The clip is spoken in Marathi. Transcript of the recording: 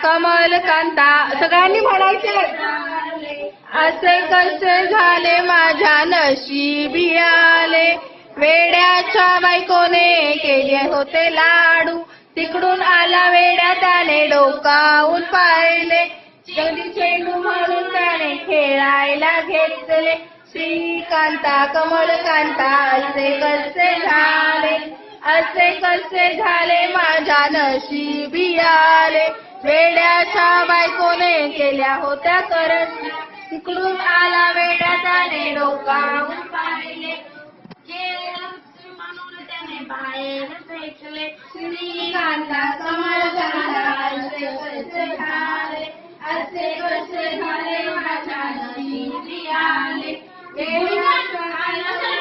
कमल कांता सगळ्यांनी म्हणायचे. असे कसे झाले माझ्या नशिबी आले, वेड्याच्या बायकोने केले होते लाडू, तिकडून आला वेड्या त्याने डोकावून पाहिले, जगदी चेंडू म्हणून त्याने खेळायला घेतले. श्रीकांता कमलकांता असे कसे झाले, असे कसे झाले माझ्या नशिबी आले, वेड्याच्या बायकोने केल्या होत्या करती, तिकडून आला वेड्या त्याने डोकावून पाहिले, म्हणून त्याने बाहेर फेकले. श्रीकांता कमलकांता असे कसे झाले, असे कसे झाले माझ्या नशिबी आले, वेड्याच्या बायकोने